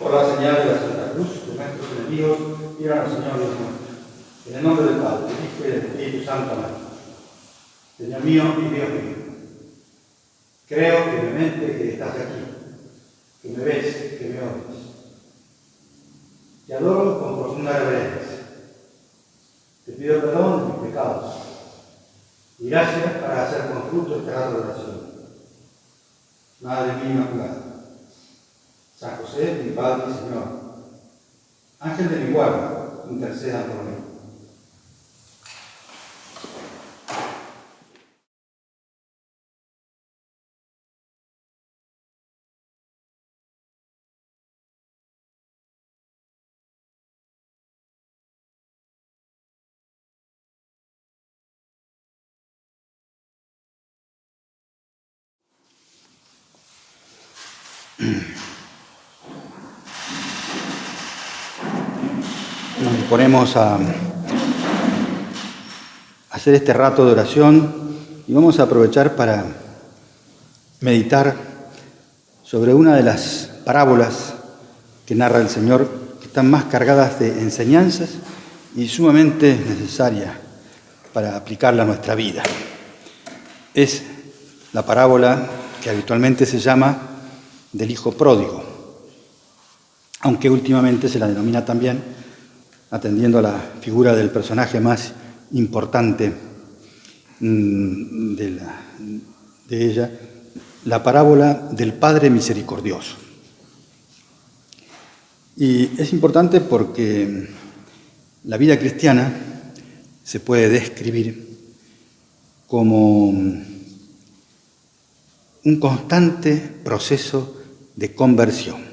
por la señal de la Santa Cruz de nuestros enemigos, líbranos, Señor Dios nuestro. En el nombre del Padre, del Hijo y del Espíritu Santo. Amén. Señor mío y Dios mío, creo firmemente que estás aquí, que me ves, que me oyes. Te adoro con profunda reverencia. Te pido perdón de mis pecados y gracias para hacer con fruto este rato de oración. Madre mía Inmaculada, San José, mi Padre y Señor, Ángel de mi guarda, intercedan por mí. Nos disponemos a hacer este rato de oración y vamos a aprovechar para meditar sobre una de las parábolas que narra el Señor, que están más cargadas de enseñanzas y sumamente necesarias para aplicarla a nuestra vida. Es la parábola que habitualmente se llama del Hijo Pródigo, aunque últimamente se la denomina también, atendiendo a la figura del personaje más importante de ella, la parábola del Padre Misericordioso. Y es importante porque la vida cristiana se puede describir como un constante proceso de conversión.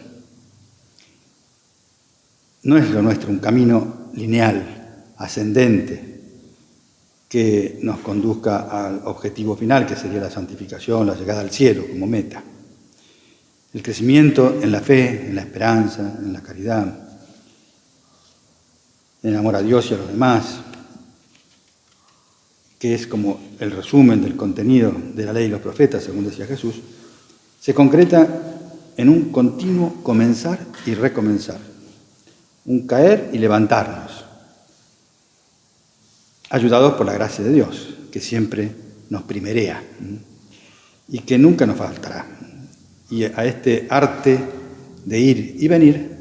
No es lo nuestro un camino lineal, ascendente, que nos conduzca al objetivo final, que sería la santificación, la llegada al cielo como meta. El crecimiento en la fe, en la esperanza, en la caridad, en el amor a Dios y a los demás, que es como el resumen del contenido de la ley y los profetas, según decía Jesús, se concreta en un continuo comenzar y recomenzar. Un caer y levantarnos, ayudados por la gracia de Dios, que siempre nos primerea y que nunca nos faltará. Y a este arte de ir y venir,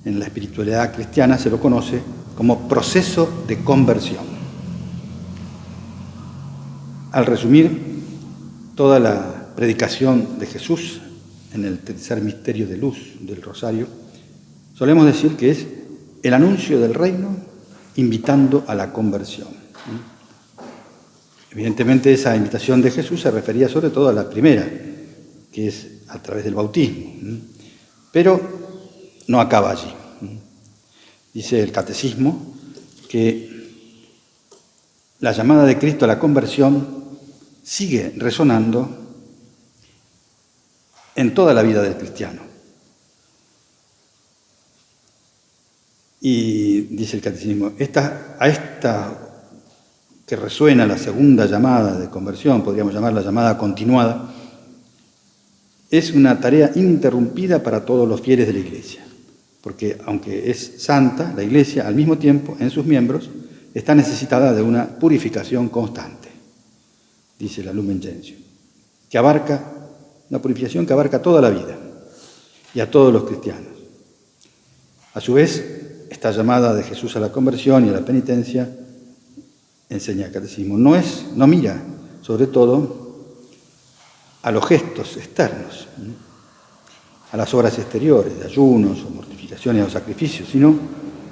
en la espiritualidad cristiana se lo conoce como proceso de conversión. Al resumir toda la predicación de Jesús en el tercer misterio de luz del Rosario, solemos decir que es el anuncio del reino invitando a la conversión. Evidentemente esa invitación de Jesús se refería sobre todo a la primera, que es a través del bautismo. Pero no acaba allí. Dice el Catecismo que la llamada de Cristo a la conversión sigue resonando en toda la vida del cristiano. Y dice el Catecismo, a esta que resuena la segunda llamada de conversión, podríamos llamarla llamada continuada, es una tarea ininterrumpida para todos los fieles de la Iglesia, porque aunque es santa, la Iglesia al mismo tiempo en sus miembros está necesitada de una purificación constante, dice la Lumen Gentium, que abarca una purificación que abarca toda la vida y a todos los cristianos. A su vez, esta llamada de Jesús a la conversión y a la penitencia, enseña el Catecismo, no mira sobre todo a los gestos externos, a las obras exteriores, de ayunos o mortificaciones o sacrificios, sino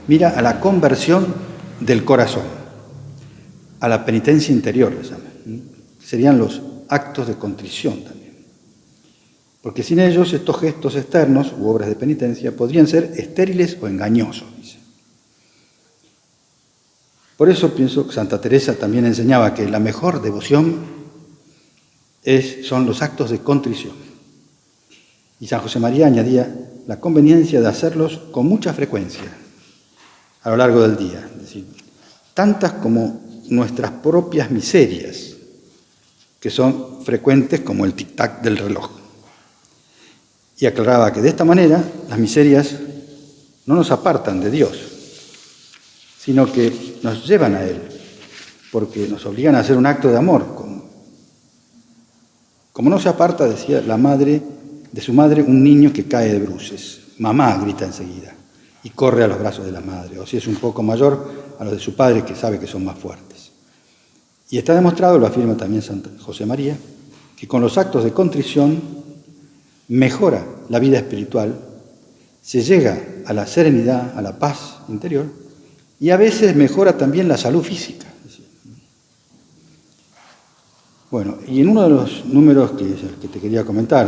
mira a la conversión del corazón, a la penitencia interior, le llaman. Serían los actos de contrición también. Porque sin ellos estos gestos externos u obras de penitencia podrían ser estériles o engañosos, dice. Por eso pienso que Santa Teresa también enseñaba que la mejor devoción son los actos de contrición. Y San José María añadía la conveniencia de hacerlos con mucha frecuencia a lo largo del día, es decir, tantas como nuestras propias miserias, que son frecuentes como el tic-tac del reloj. Y aclaraba que de esta manera las miserias no nos apartan de Dios, sino que nos llevan a Él, porque nos obligan a hacer un acto de amor. Como no se aparta, decía la madre, de su madre un niño que cae de bruces. Mamá grita enseguida y corre a los brazos de la madre, o si es un poco mayor, a los de su padre, que sabe que son más fuertes. Y está demostrado, lo afirma también San José María, que con los actos de contrición mejora la vida espiritual, se llega a la serenidad, a la paz interior, y a veces mejora también la salud física. Bueno, y en uno de los números que te quería comentar,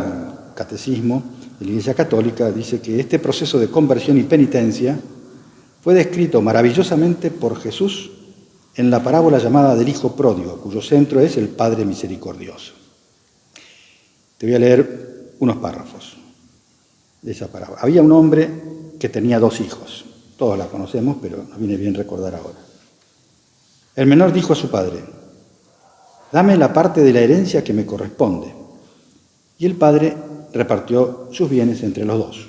el Catecismo de la Iglesia Católica, dice que este proceso de conversión y penitencia fue descrito maravillosamente por Jesús en la parábola llamada del Hijo Pródigo, cuyo centro es el Padre Misericordioso. Te voy a leer unos párrafos de esa parábola. Había un hombre que tenía 2 hijos. Todos la conocemos, pero nos viene bien recordar ahora. El menor dijo a su padre: «Dame la parte de la herencia que me corresponde». Y el padre repartió sus bienes entre los 2.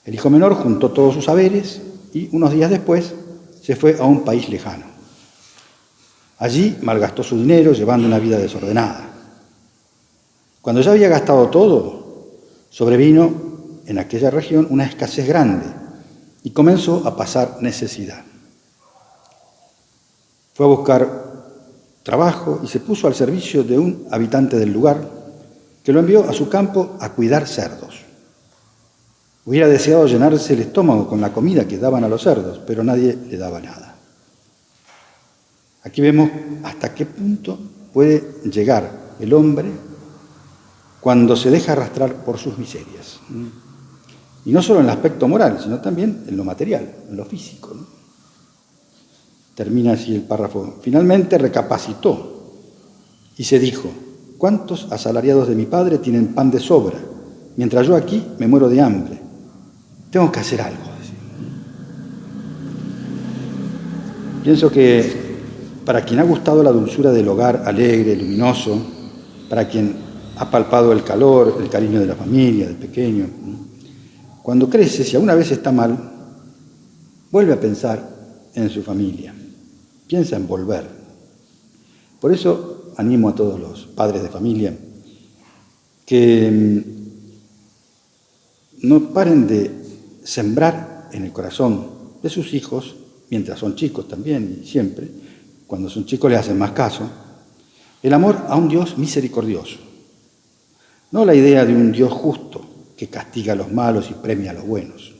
El hijo menor juntó todos sus haberes y unos días después se fue a un país lejano. Allí malgastó su dinero llevando una vida desordenada. Cuando ya había gastado todo, sobrevino en aquella región una escasez grande y comenzó a pasar necesidad. Fue a buscar trabajo y se puso al servicio de un habitante del lugar que lo envió a su campo a cuidar cerdos. Hubiera deseado llenarse el estómago con la comida que daban a los cerdos, pero nadie le daba nada. Aquí vemos hasta qué punto puede llegar el hombre cuando se deja arrastrar por sus miserias. Y no solo en el aspecto moral, sino también en lo material, en lo físico, ¿no? Termina así el párrafo. Finalmente recapacitó y se dijo: ¿cuántos asalariados de mi padre tienen pan de sobra, mientras yo aquí me muero de hambre? Tengo que hacer algo. Pienso que para quien ha gustado la dulzura del hogar alegre, luminoso, para quien ha palpado el calor, el cariño de la familia, del pequeño, cuando crece, si alguna vez está mal, vuelve a pensar en su familia, piensa en volver. Por eso animo a todos los padres de familia que no paren de sembrar en el corazón de sus hijos, mientras son chicos también y siempre, cuando son chicos les hacen más caso, el amor a un Dios misericordioso. No la idea de un Dios justo que castiga a los malos y premia a los buenos,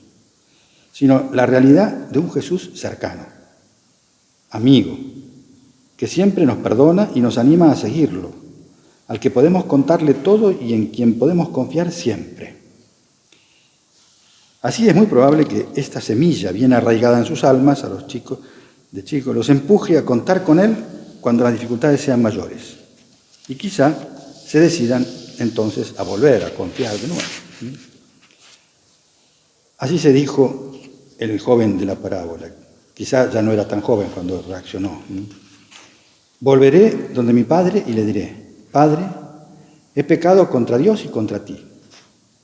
sino la realidad de un Jesús cercano, amigo, que siempre nos perdona y nos anima a seguirlo, al que podemos contarle todo y en quien podemos confiar siempre. Así es muy probable que esta semilla bien arraigada en sus almas, a los chicos, los empuje a contar con Él cuando las dificultades sean mayores. Y quizá se decidan entonces a volver a confiar de nuevo. Así se dijo el joven de la parábola. Quizá ya no era tan joven cuando reaccionó. Volveré donde mi padre y le diré: Padre, he pecado contra Dios y contra ti.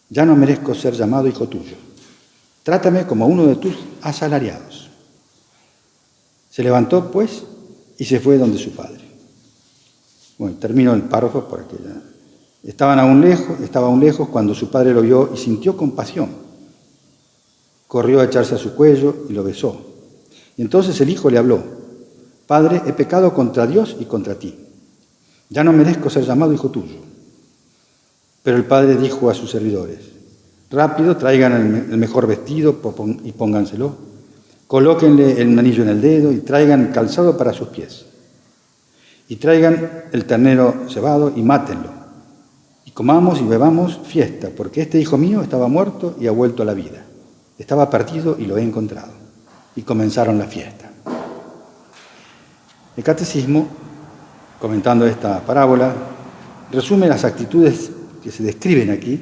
Ya no merezco ser llamado hijo tuyo. Trátame como uno de tus asalariados. Se levantó, pues, y se fue donde su padre. Bueno, termino el párrafo porque ya estaba aún lejos cuando su padre lo vio y sintió compasión. Corrió a echarse a su cuello y lo besó. Y entonces el hijo le habló: Padre, he pecado contra Dios y contra ti. Ya no merezco ser llamado hijo tuyo. Pero el padre dijo a sus servidores: Rápido, traigan el mejor vestido y pónganselo. Colóquenle el anillo en el dedo y traigan el calzado para sus pies. Y traigan el ternero cebado y mátenlo. Y comamos y bebamos fiesta, porque este hijo mío estaba muerto y ha vuelto a la vida. Estaba perdido y lo he encontrado. Y comenzaron la fiesta. El Catecismo, comentando esta parábola, resume las actitudes que se describen aquí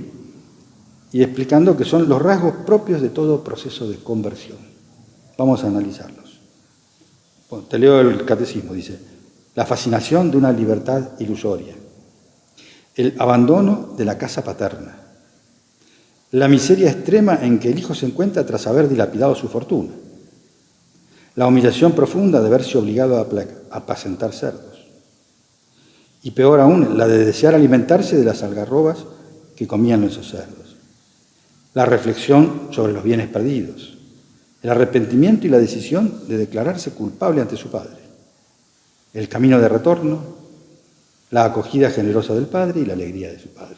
y explicando que son los rasgos propios de todo proceso de conversión. Vamos a analizarlos. Bueno, te leo el Catecismo, dice: la fascinación de una libertad ilusoria, el abandono de la casa paterna, la miseria extrema en que el hijo se encuentra tras haber dilapidado su fortuna, la humillación profunda de verse obligado a apacentar cerdos, y peor aún, la de desear alimentarse de las algarrobas que comían esos cerdos, la reflexión sobre los bienes perdidos, el arrepentimiento y la decisión de declararse culpable ante su padre, el camino de retorno, la acogida generosa del padre y la alegría de su padre.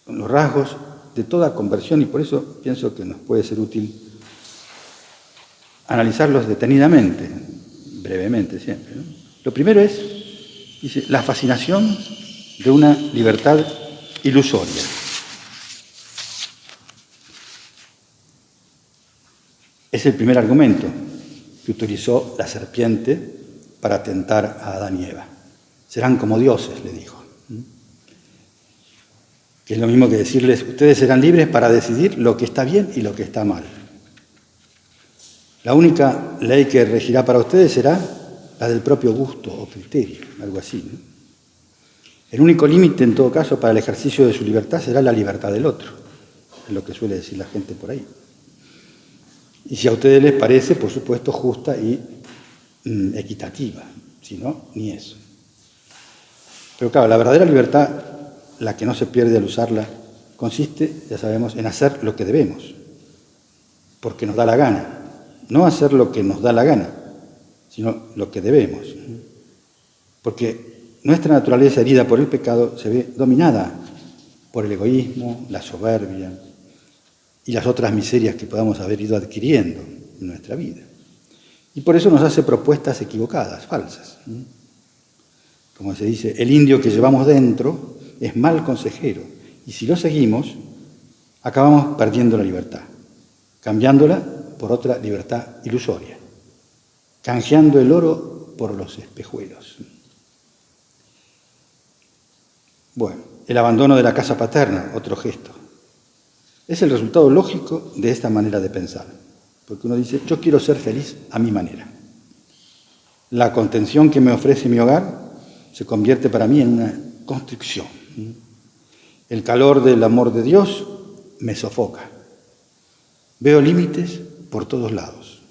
Son los rasgos de toda conversión, y por eso pienso que nos puede ser útil analizarlos detenidamente, brevemente siempre, ¿no? Lo primero es, dice, la fascinación de una libertad ilusoria. Es el primer argumento que utilizó la serpiente para tentar a Adán y Eva. Serán como dioses, le dijo. Que es lo mismo que decirles, ustedes serán libres para decidir lo que está bien y lo que está mal. La única ley que regirá para ustedes será la del propio gusto o criterio, algo así, ¿no? El único límite, en todo caso, para el ejercicio de su libertad será la libertad del otro, es lo que suele decir la gente por ahí. Y si a ustedes les parece, por supuesto, justa y equitativa, si no, ni eso. Pero claro, la verdadera libertad, la que no se pierde al usarla, consiste, ya sabemos, en hacer lo que debemos, porque nos da la gana. No hacer lo que nos da la gana, sino lo que debemos. Porque nuestra naturaleza herida por el pecado se ve dominada por el egoísmo, la soberbia y las otras miserias que podamos haber ido adquiriendo en nuestra vida. Y por eso nos hace propuestas equivocadas, falsas. Como se dice, el indio que llevamos dentro es mal consejero, y si lo seguimos, acabamos perdiendo la libertad, cambiándola por otra libertad ilusoria, canjeando el oro por los espejuelos. Bueno, el abandono de la casa paterna, otro gesto. Es el resultado lógico de esta manera de pensar, porque uno dice, yo quiero ser feliz a mi manera. La contención que me ofrece mi hogar se convierte para mí en una constricción. El calor del amor de Dios me sofoca. Veo límites por todos lados.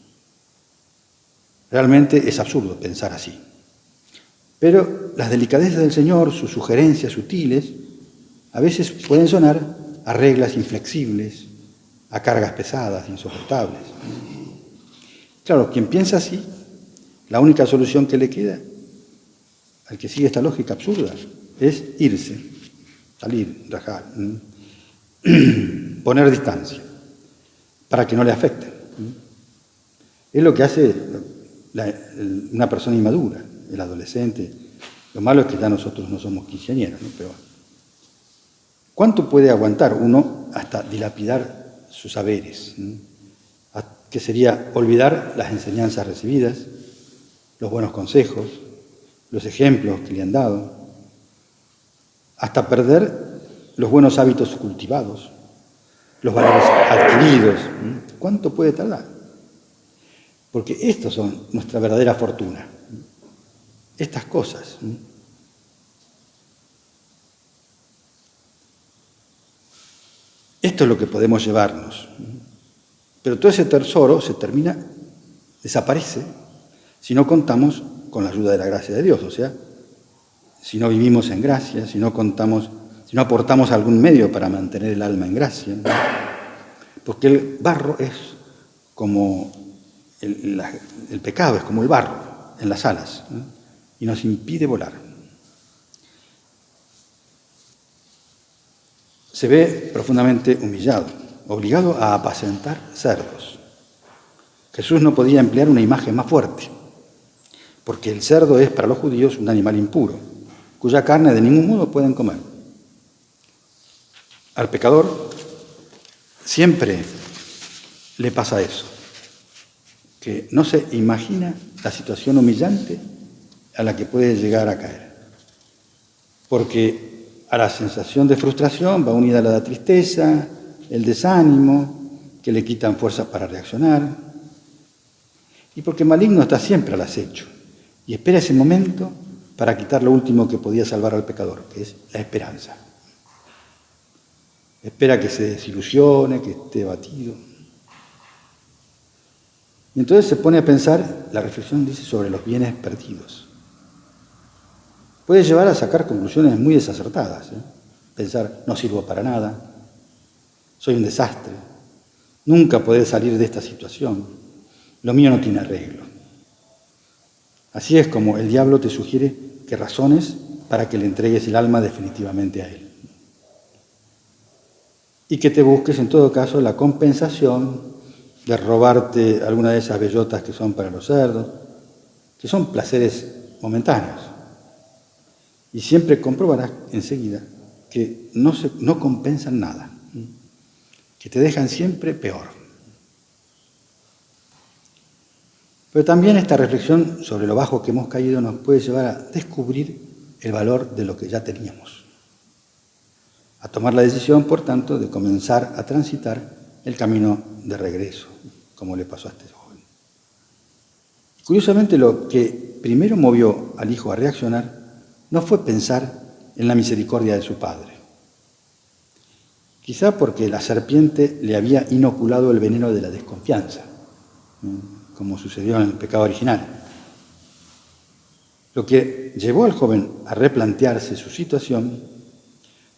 Realmente es absurdo pensar así. Pero las delicadezas del Señor, sus sugerencias sutiles, a veces pueden sonar a reglas inflexibles, a cargas pesadas, insoportables. Claro, quien piensa así, la única solución que le queda al que sigue esta lógica absurda es irse, salir, rajar, poner distancia, para que no le afecte. Es lo que hace una persona inmadura, el adolescente. Lo malo es que ya nosotros no somos quinceañeros, ¿no? Pero ¿cuánto puede aguantar uno hasta dilapidar sus saberes? Que sería olvidar las enseñanzas recibidas, los buenos consejos, los ejemplos que le han dado, hasta perder los buenos hábitos cultivados, los valores adquiridos. ¿Cuánto puede tardar? Porque estos son nuestra verdadera fortuna. Estas cosas. Esto es lo que podemos llevarnos. Pero todo ese tesoro desaparece, si no contamos con la ayuda de la gracia de Dios. O sea, si no vivimos en gracia, si no aportamos algún medio para mantener el alma en gracia. Porque el barro es como el pecado, es como el barro en las alas, y nos impide volar. Se ve profundamente humillado, obligado a apacentar cerdos. Jesús no podía emplear una imagen más fuerte, porque el cerdo es para los judíos un animal impuro, cuya carne de ningún modo pueden comer. Al pecador siempre le pasa eso, que no se imagina la situación humillante a la que puede llegar a caer. Porque a la sensación de frustración va unida la tristeza, el desánimo, que le quitan fuerzas para reaccionar. Y porque el maligno está siempre al acecho y espera ese momento para quitar lo último que podía salvar al pecador, que es la esperanza. espera que se desilusione, que esté batido. Y entonces se pone a pensar, la reflexión dice, sobre los bienes perdidos. Puede llevar a sacar conclusiones muy desacertadas. Pensar, no sirvo para nada, soy un desastre, nunca podré salir de esta situación, lo mío no tiene arreglo. Así es como el diablo te sugiere que razones para que le entregues el alma definitivamente a él. Y que te busques en todo caso la compensación de robarte alguna de esas bellotas que son para los cerdos, que son placeres momentáneos. Y siempre comprobarás enseguida que no compensan nada, que te dejan siempre peor. Pero también esta reflexión sobre lo bajo que hemos caído nos puede llevar a descubrir el valor de lo que ya teníamos. A tomar la decisión, por tanto, de comenzar a transitar el camino de regreso, como le pasó a este joven. Curiosamente, lo que primero movió al hijo a reaccionar no fue pensar en la misericordia de su padre. Quizá porque la serpiente le había inoculado el veneno de la desconfianza, como sucedió en el pecado original. Lo que llevó al joven a replantearse su situación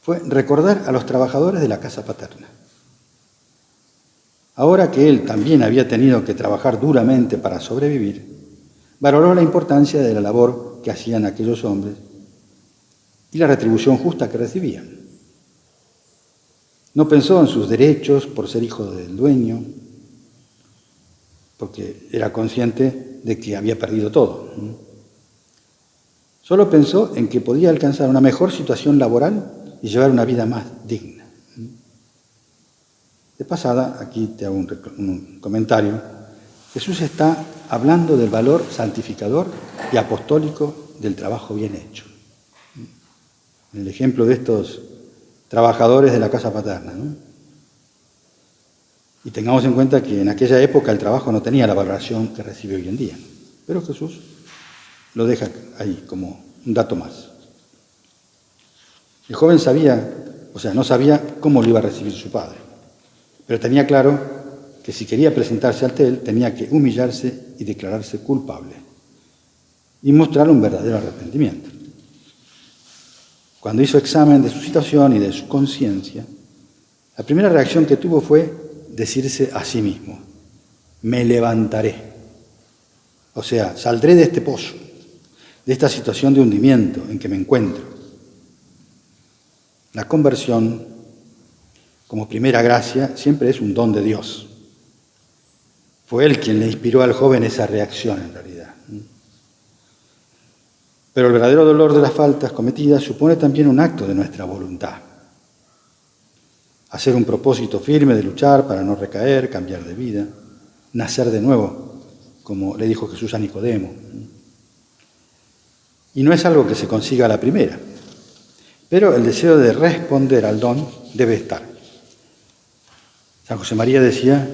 fue recordar a los trabajadores de la casa paterna. Ahora que él también había tenido que trabajar duramente para sobrevivir, valoró la importancia de la labor que hacían aquellos hombres y la retribución justa que recibían. No pensó en sus derechos por ser hijo del dueño, porque era consciente de que había perdido todo. Solo pensó en que podía alcanzar una mejor situación laboral y llevar una vida más digna. De pasada, aquí te hago un comentario. Jesús está hablando del valor santificador y apostólico del trabajo bien hecho. En el ejemplo de estos trabajadores de la casa paterna, ¿no? Y tengamos en cuenta que en aquella época el trabajo no tenía la valoración que recibe hoy en día. Pero Jesús lo deja ahí como un dato más. El joven no sabía cómo lo iba a recibir su padre, pero tenía claro que si quería presentarse ante él tenía que humillarse y declararse culpable y mostrar un verdadero arrepentimiento. Cuando hizo examen de su situación y de su conciencia, la primera reacción que tuvo fue decirse a sí mismo: me levantaré. O sea, saldré de este pozo, de esta situación de hundimiento en que me encuentro. La conversión, como primera gracia, siempre es un don de Dios. Fue Él quien le inspiró al joven esa reacción en realidad. Pero el verdadero dolor de las faltas cometidas supone también un acto de nuestra voluntad. Hacer un propósito firme de luchar para no recaer, cambiar de vida, nacer de nuevo, como le dijo Jesús a Nicodemo. Y no es algo que se consiga a la primera, pero el deseo de responder al don debe estar. San José María decía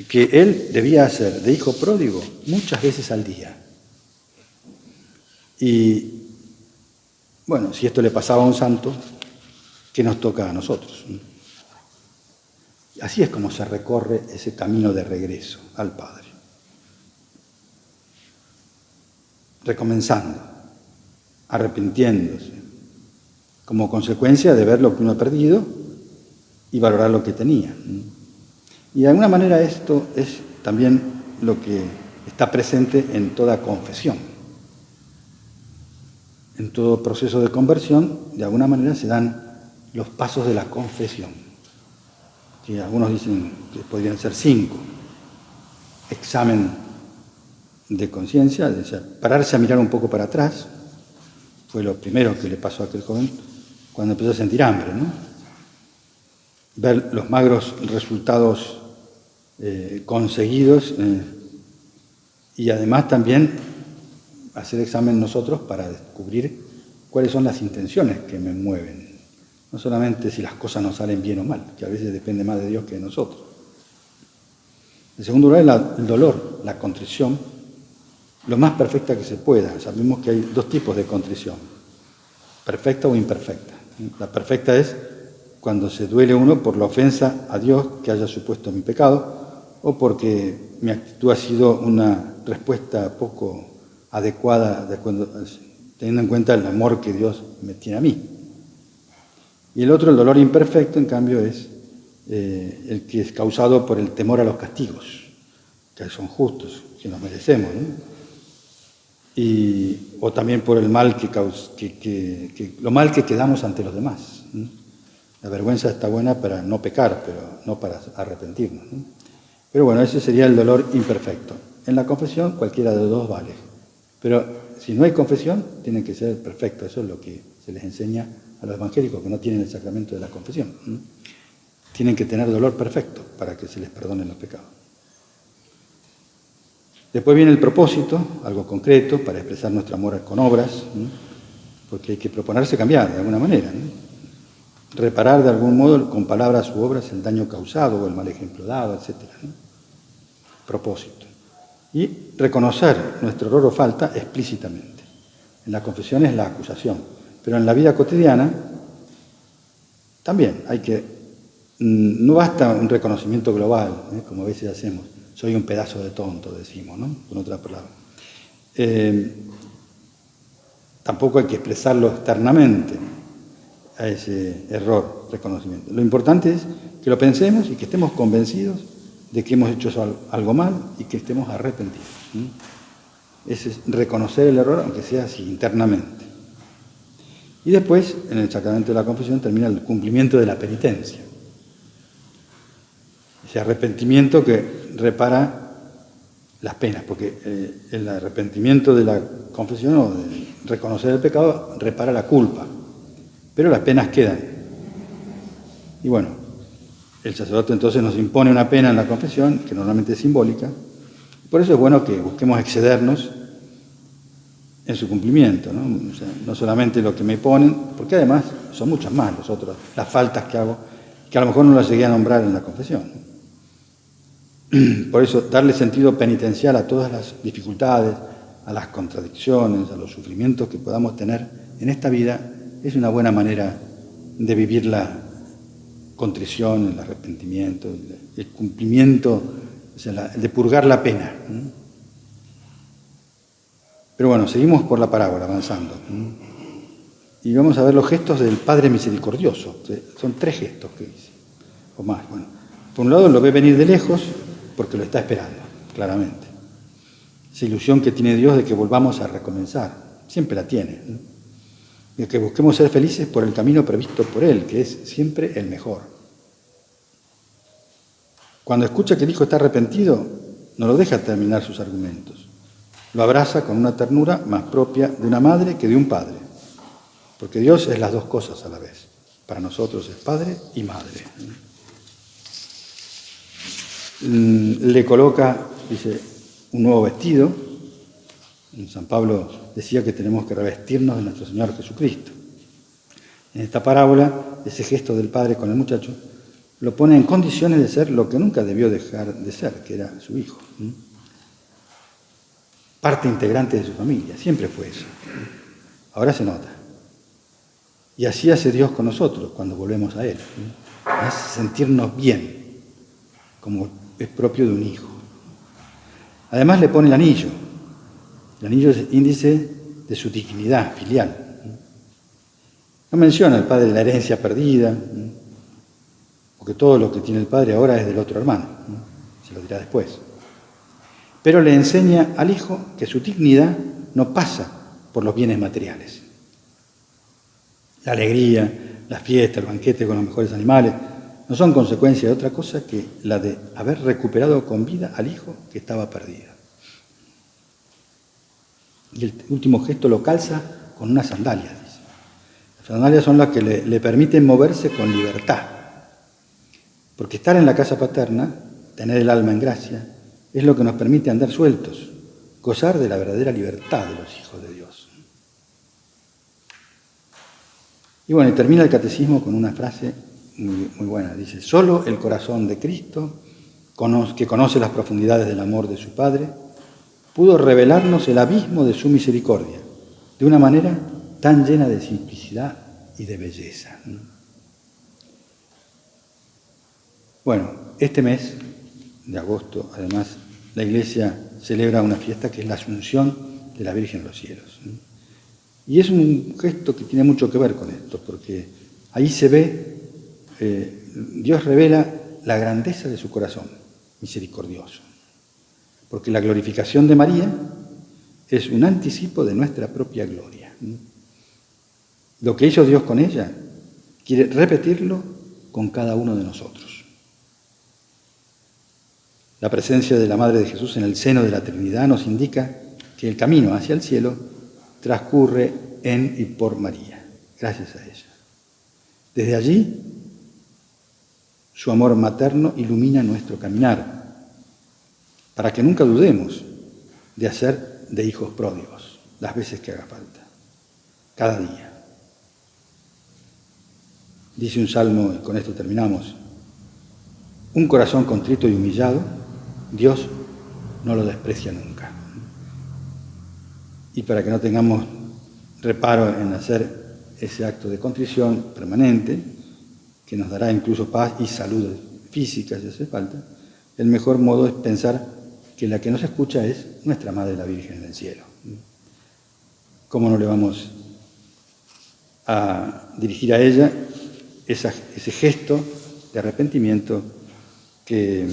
que él debía hacer de hijo pródigo muchas veces al día. Y bueno, si esto le pasaba a un santo, ¿qué nos toca a nosotros? Así es como se recorre ese camino de regreso al Padre. Recomenzando, arrepintiéndose, como consecuencia de ver lo que uno ha perdido y valorar lo que tenía. Y de alguna manera esto es también lo que está presente en toda confesión. En todo proceso de conversión, de alguna manera se dan los pasos de la confesión, que algunos dicen que podrían ser 5. Examen de conciencia, pararse a mirar un poco para atrás, fue lo primero que le pasó a aquel joven cuando empezó a sentir hambre, ¿no? Ver los magros resultados conseguidos y además también hacer examen nosotros para descubrir cuáles son las intenciones que me mueven. No solamente si las cosas nos salen bien o mal, que a veces depende más de Dios que de nosotros. En segundo lugar, el dolor, la contrición, lo más perfecta que se pueda. Sabemos que hay 2 tipos de contrición, perfecta o imperfecta. La perfecta es cuando se duele uno por la ofensa a Dios que haya supuesto mi pecado, o porque mi actitud ha sido una respuesta poco adecuada teniendo en cuenta el amor que Dios me tiene a mí. Y el otro, el dolor imperfecto, en cambio, es el que es causado por el temor a los castigos, que son justos, que nos merecemos, ¿no? O también por el mal lo mal que quedamos ante los demás, ¿no? La vergüenza está buena para no pecar, pero no para arrepentirnos, ¿no? Pero bueno, ese sería el dolor imperfecto. En la confesión cualquiera de los dos vale. Pero si no hay confesión, tiene que ser perfecto. Eso es lo que se les enseña a los evangélicos que no tienen el sacramento de la confesión, ¿no? Tienen que tener dolor perfecto para que se les perdonen los pecados. Después viene el propósito, algo concreto, para expresar nuestro amor con obras, ¿no? Porque hay que proponerse cambiar de alguna manera, ¿no? Reparar de algún modo con palabras u obras el daño causado o el mal ejemplo dado, etc., ¿no? Propósito. Y reconocer nuestro error o falta explícitamente. En la confesión es la acusación, pero en la vida cotidiana también hay que, no basta un reconocimiento global, como a veces hacemos. Soy un pedazo de tonto, decimos, ¿no? Con otra palabra. Tampoco hay que expresarlo externamente a ese error, reconocimiento. Lo importante es que lo pensemos y que estemos convencidos de que hemos hecho algo mal y que estemos arrepentidos, ¿sí? Ese es reconocer el error, aunque sea así internamente. Y después, en el sacramento de la confesión, termina el cumplimiento de la penitencia. Ese arrepentimiento que repara las penas, porque el arrepentimiento de la confesión o de reconocer el pecado repara la culpa, pero las penas quedan. Y bueno, el sacerdote entonces nos impone una pena en la confesión, que normalmente es simbólica. Por eso es bueno que busquemos excedernos en su cumplimiento, ¿no? O sea, no solamente lo que me ponen, porque además son muchas más las faltas que hago, que a lo mejor no las llegué a nombrar en la confesión. Por eso, darle sentido penitencial a todas las dificultades, a las contradicciones, a los sufrimientos que podamos tener en esta vida, es una buena manera de vivir la contrición, el arrepentimiento, el cumplimiento, o sea, de purgar la pena. Pero bueno, seguimos por la parábola, avanzando. Y vamos a ver los gestos del Padre Misericordioso. Son 3 gestos que dice, o más. Bueno, por un lado lo ve venir de lejos, porque lo está esperando, claramente. Esa ilusión que tiene Dios de que volvamos a recomenzar, siempre la tiene, ¿no? Y que busquemos ser felices por el camino previsto por Él, que es siempre el mejor. Cuando escucha que el Hijo está arrepentido, no lo deja terminar sus argumentos. Lo abraza con una ternura más propia de una madre que de un padre, porque Dios es las dos cosas a la vez. Para nosotros es Padre y Madre. Le coloca, dice, un nuevo vestido. San Pablo decía que tenemos que revestirnos de nuestro Señor Jesucristo. En esta parábola, ese gesto del padre con el muchacho lo pone en condiciones de ser lo que nunca debió dejar de ser, que era su hijo. Parte integrante de su familia, siempre fue eso. Ahora se nota. Y así hace Dios con nosotros cuando volvemos a Él. Hace sentirnos bien, como es propio de un hijo. Además le pone el anillo. El anillo es índice de su dignidad filial. No menciona al padre de la herencia perdida, porque todo lo que tiene el padre ahora es del otro hermano, se lo dirá después. Pero le enseña al hijo que su dignidad no pasa por los bienes materiales. La alegría, la fiesta, el banquete con los mejores animales, no son consecuencia de otra cosa que la de haber recuperado con vida al hijo que estaba perdido. Y el último gesto lo calza con unas sandalias, dice. Las sandalias son las que le permiten moverse con libertad. Porque estar en la casa paterna, tener el alma en gracia, es lo que nos permite andar sueltos, gozar de la verdadera libertad de los hijos de Dios. Y bueno, y termina el catecismo con una frase muy buena. Dice, solo el corazón de Cristo, que conoce las profundidades del amor de su Padre, pudo revelarnos el abismo de su misericordia, de una manera tan llena de simplicidad y de belleza. Bueno, este mes de agosto, además, la Iglesia celebra una fiesta que es la Asunción de la Virgen en los cielos. Y es un gesto que tiene mucho que ver con esto, porque ahí se ve, Dios revela la grandeza de su corazón misericordioso. Porque la glorificación de María es un anticipo de nuestra propia gloria. Lo que hizo Dios con ella, quiere repetirlo con cada uno de nosotros. La presencia de la Madre de Jesús en el seno de la Trinidad nos indica que el camino hacia el cielo transcurre en y por María, gracias a ella. Desde allí, su amor materno ilumina nuestro caminar, para que nunca dudemos de hacer de hijos pródigos las veces que haga falta, cada día. Dice un salmo, y con esto terminamos: un corazón contrito y humillado, Dios no lo desprecia nunca. Y para que no tengamos reparo en hacer ese acto de contrición permanente, que nos dará incluso paz y salud física si hace falta, el mejor modo es pensar que la que nos escucha es nuestra Madre la Virgen en el cielo. ¿Cómo no le vamos a dirigir a ella ese gesto de arrepentimiento que,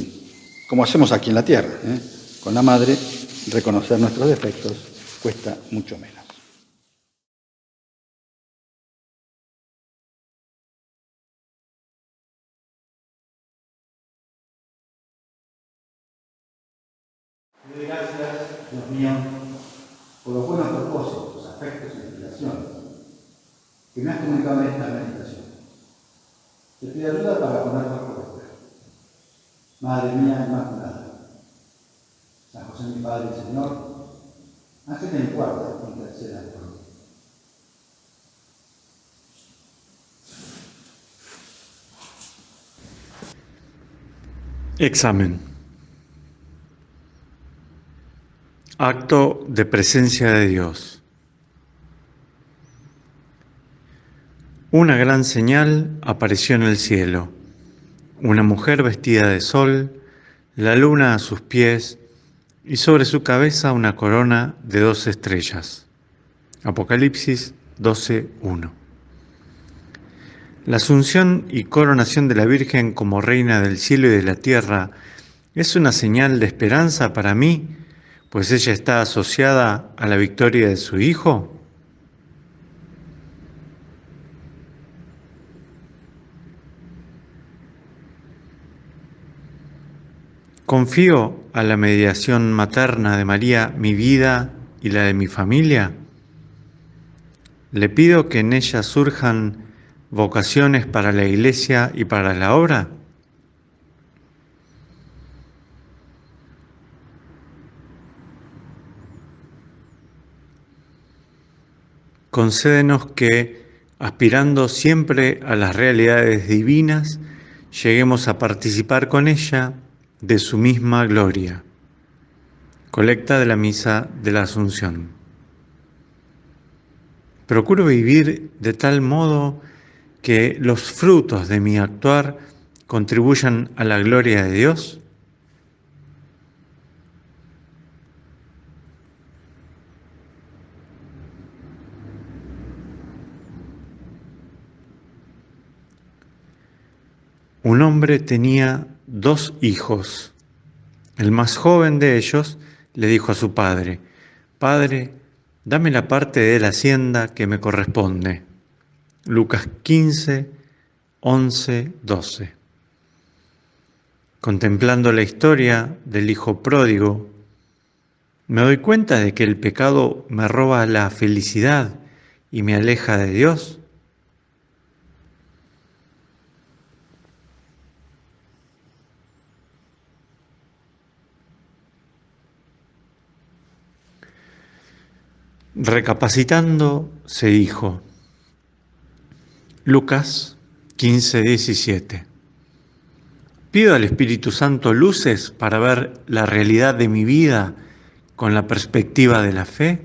como hacemos aquí en la tierra, con la Madre, reconocer nuestros defectos cuesta mucho menos? Te doy gracias, Dios mío, por los buenos propósitos, afectos e inspiraciones que me has comunicado en esta meditación. Te pido ayuda para ponerlos por obra. Madre mía Inmaculada, San José mi Padre y Señor, ángel de mi guarda, interceda por mí. Examen. Acto de presencia de Dios. Una gran señal apareció en el cielo: una mujer vestida de sol, la luna a sus pies y sobre su cabeza una corona de 12 estrellas. Apocalipsis 12:1. La asunción y coronación de la Virgen como Reina del cielo y de la tierra es una señal de esperanza para mí, pues ella está asociada a la victoria de su Hijo. ¿Confío a la mediación materna de María mi vida y la de mi familia? ¿Le pido que en ella surjan vocaciones para la Iglesia y para la obra? Concédenos que, aspirando siempre a las realidades divinas, lleguemos a participar con ella de su misma gloria. Colecta de la Misa de la Asunción. Procuro vivir de tal modo que los frutos de mi actuar contribuyan a la gloria de Dios. Un hombre tenía 2 hijos. El más joven de ellos le dijo a su padre: «Padre, dame la parte de la hacienda que me corresponde». Lucas 15, 11, 12. Contemplando la historia del hijo pródigo, me doy cuenta de que el pecado me roba la felicidad y me aleja de Dios. Recapacitando, se dijo, Lucas 15, 17. Pido al Espíritu Santo luces para ver la realidad de mi vida con la perspectiva de la fe.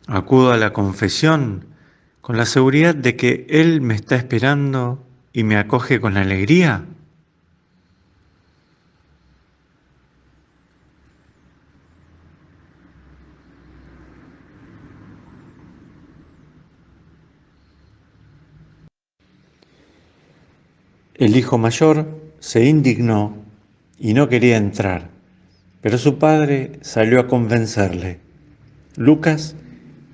Acudo a la confesión con la seguridad de que Él me está esperando y me acoge con alegría? El hijo mayor se indignó y no quería entrar, pero su padre salió a convencerle. Lucas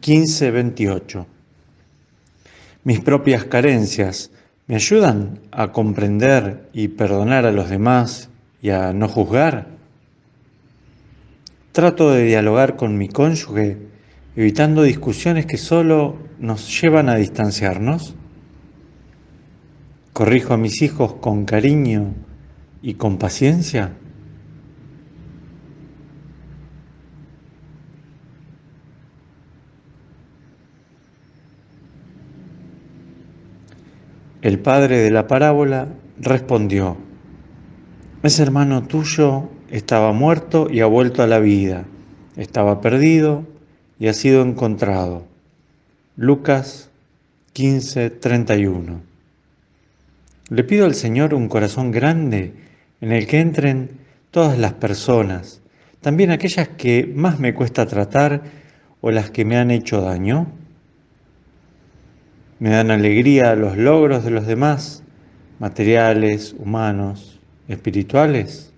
15:28. Mis propias carencias me ayudan a comprender y perdonar a los demás y a no juzgar. Trato de dialogar con mi cónyuge, evitando discusiones que solo nos llevan a distanciarnos. Corrijo a mis hijos con cariño y con paciencia. El padre de la parábola respondió: ese hermano tuyo estaba muerto y ha vuelto a la vida. Estaba perdido y ha sido encontrado. Lucas 15:31. Le pido al Señor un corazón grande en el que entren todas las personas, también aquellas que más me cuesta tratar o las que me han hecho daño. Me dan alegría los logros de los demás, materiales, humanos, espirituales.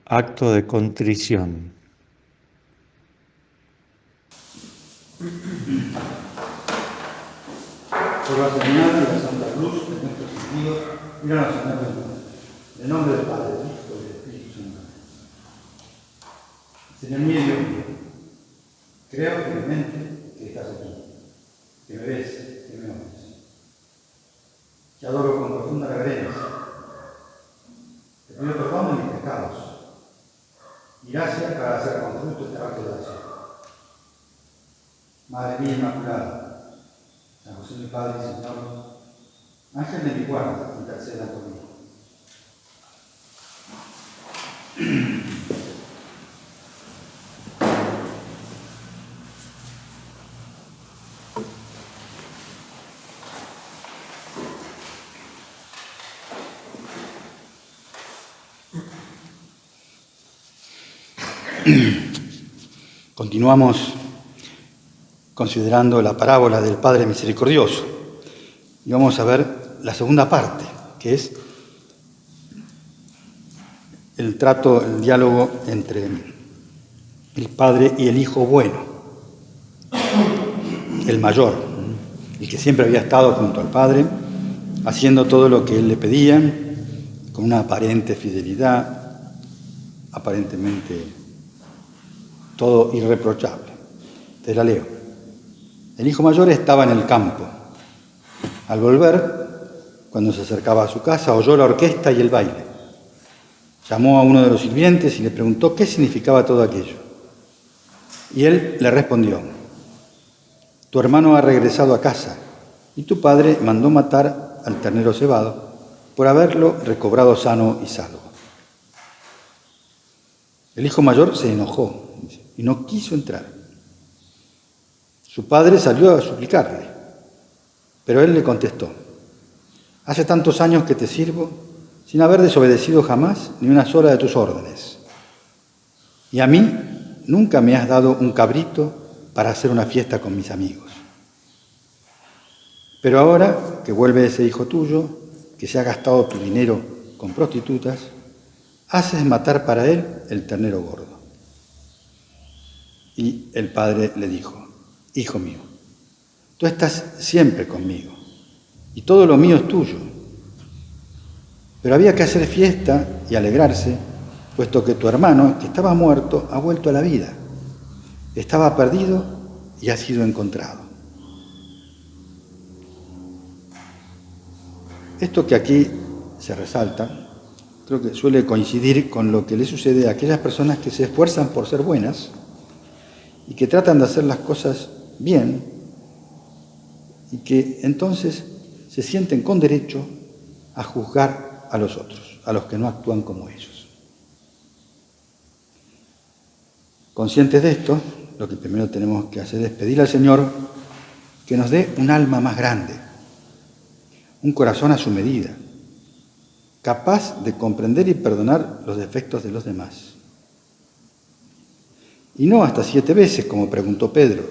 Acto de contrición. Por la señal de la Santa Cruz de nuestros sentidos, mira la señal del mundo. En nombre del Padre, del Hijo y del Espíritu Santo. Señor mío y Dios mío, creo firmemente que estás aquí, que me ves, que me oyes. Te adoro con profunda reverencia. Te pido perdón de mis pecados y gracias para hacer con fruto este acto de oración. Madre mía Inmaculada, San José mi Padre y Señor, ángel de mi guarda, interceda por mí. Continuamos considerando la parábola del Padre Misericordioso y vamos a ver la segunda parte, que es el trato, el diálogo entre el Padre y el Hijo bueno, el mayor, el que siempre había estado junto al Padre, haciendo todo lo que Él le pedía, con una aparente fidelidad, aparentemente todo irreprochable. Te la leo. El hijo mayor estaba en el campo. Al volver, cuando se acercaba a su casa, oyó la orquesta y el baile. Llamó a uno de los sirvientes y le preguntó qué significaba todo aquello. Y él le respondió: tu hermano ha regresado a casa y tu padre mandó matar al ternero cebado por haberlo recobrado sano y salvo. El hijo mayor se enojó y no quiso entrar. Su padre salió a suplicarle, pero él le contestó: hace tantos años que te sirvo sin haber desobedecido jamás ni una sola de tus órdenes. Y a mí nunca me has dado un cabrito para hacer una fiesta con mis amigos. Pero ahora que vuelve ese hijo tuyo, que se ha gastado tu dinero con prostitutas, haces matar para él el ternero gordo. Y el padre le dijo: hijo mío, tú estás siempre conmigo y todo lo mío es tuyo. Pero había que hacer fiesta y alegrarse, puesto que tu hermano, que estaba muerto, ha vuelto a la vida. Estaba perdido y ha sido encontrado. Esto que aquí se resalta, creo que suele coincidir con lo que le sucede a aquellas personas que se esfuerzan por ser buenas y que tratan de hacer las cosas bien y que entonces se sienten con derecho a juzgar a los otros, a los que no actúan como ellos. Conscientes de esto, lo que primero tenemos que hacer es pedirle al Señor que nos dé un alma más grande, un corazón a su medida, capaz de comprender y perdonar los defectos de los demás. Y no hasta 7 veces, como preguntó Pedro,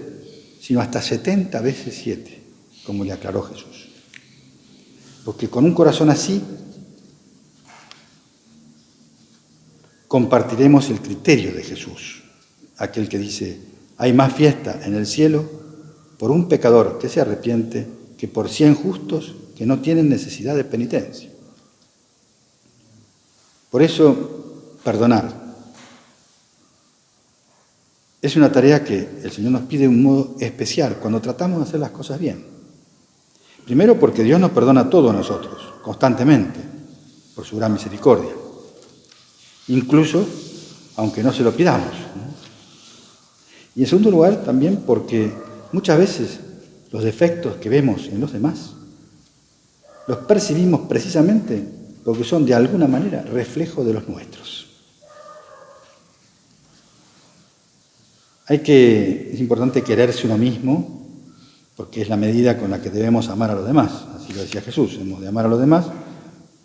sino hasta 70 veces 7, como le aclaró Jesús. Porque con un corazón así compartiremos el criterio de Jesús, aquel que dice, hay más fiesta en el cielo por un pecador que se arrepiente que por 100 justos que no tienen necesidad de penitencia. Por eso, perdonar es una tarea que el Señor nos pide de un modo especial cuando tratamos de hacer las cosas bien. Primero porque Dios nos perdona a todos nosotros, constantemente, por su gran misericordia. Incluso aunque no se lo pidamos. Y en segundo lugar también porque muchas veces los defectos que vemos en los demás los percibimos precisamente porque son de alguna manera reflejo de los nuestros. Es importante quererse uno mismo, porque es la medida con la que debemos amar a los demás. Así lo decía Jesús, hemos de amar a los demás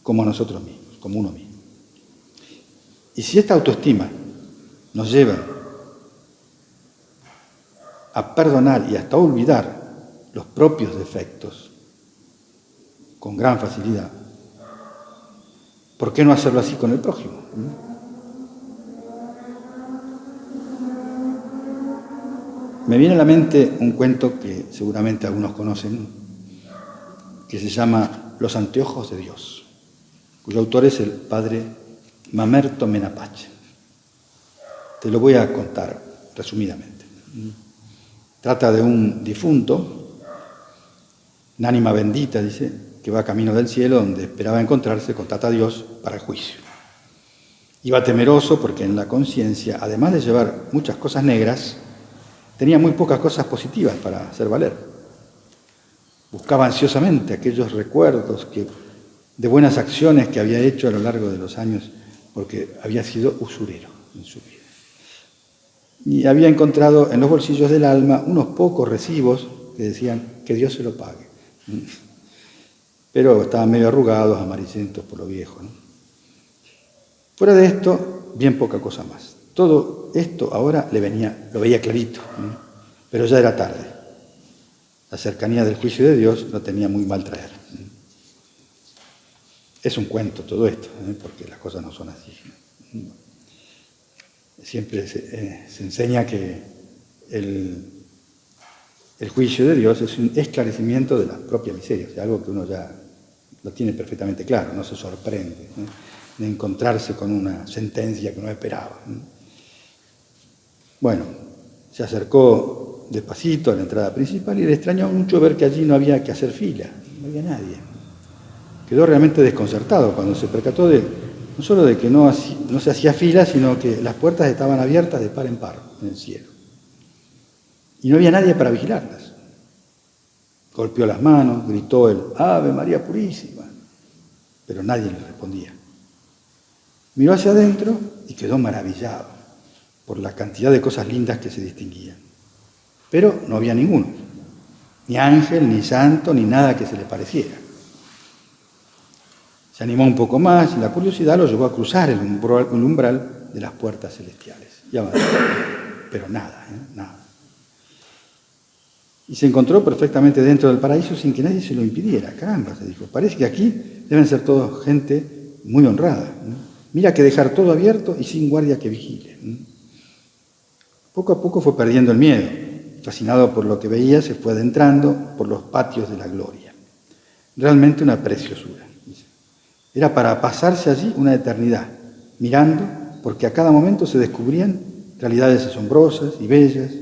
como a nosotros mismos, como uno mismo. Y si esta autoestima nos lleva a perdonar y hasta a olvidar los propios defectos con gran facilidad, ¿por qué no hacerlo así con el prójimo? Me viene a la mente un cuento que seguramente algunos conocen, que se llama Los anteojos de Dios, cuyo autor es el padre Mamerto Menapace. Te lo voy a contar resumidamente. Trata de un difunto, un ánima bendita, dice, que va camino del cielo donde esperaba encontrarse con Tata Dios para el juicio. Iba temeroso porque en la conciencia, además de llevar muchas cosas negras, tenía muy pocas cosas positivas para hacer valer. Buscaba ansiosamente aquellos recuerdos de buenas acciones que había hecho a lo largo de los años, porque había sido usurero en su vida. Y había encontrado en los bolsillos del alma unos pocos recibos que decían que Dios se lo pague. Pero estaban medio arrugados, amarillentos por lo viejo, ¿no? Fuera de esto, bien poca cosa más. Todo esto ahora lo veía clarito, ¿no? Pero ya era tarde. La cercanía del juicio de Dios lo tenía muy mal traer. Es un cuento todo esto, porque las cosas no son así. Siempre se enseña que el juicio de Dios es un esclarecimiento de la propia miseria, o sea, algo que uno ya lo tiene perfectamente claro, no se sorprende de encontrarse con una sentencia que no esperaba. Bueno, se acercó despacito a la entrada principal y le extrañó mucho ver que allí no había que hacer fila, no había nadie. Quedó realmente desconcertado cuando se percató no solo de que no se hacía fila, sino que las puertas estaban abiertas de par en par en el cielo. Y no había nadie para vigilarlas. Golpeó las manos, gritó el Ave María Purísima, pero nadie le respondía. Miró hacia adentro y quedó maravillado por la cantidad de cosas lindas que se distinguían. Pero no había ninguno, ni ángel, ni santo, ni nada que se le pareciera. Se animó un poco más y la curiosidad lo llevó a cruzar el umbral de las puertas celestiales. Y avanzó, pero nada, nada. Y se encontró perfectamente dentro del paraíso sin que nadie se lo impidiera. Caramba, se dijo, parece que aquí deben ser todos gente muy honrada. Mira que dejar todo abierto y sin guardia que vigile. Poco a poco fue perdiendo el miedo. Fascinado por lo que veía, se fue adentrando por los patios de la gloria. Realmente una preciosura. Era para pasarse allí una eternidad, mirando, porque a cada momento se descubrían realidades asombrosas y bellas.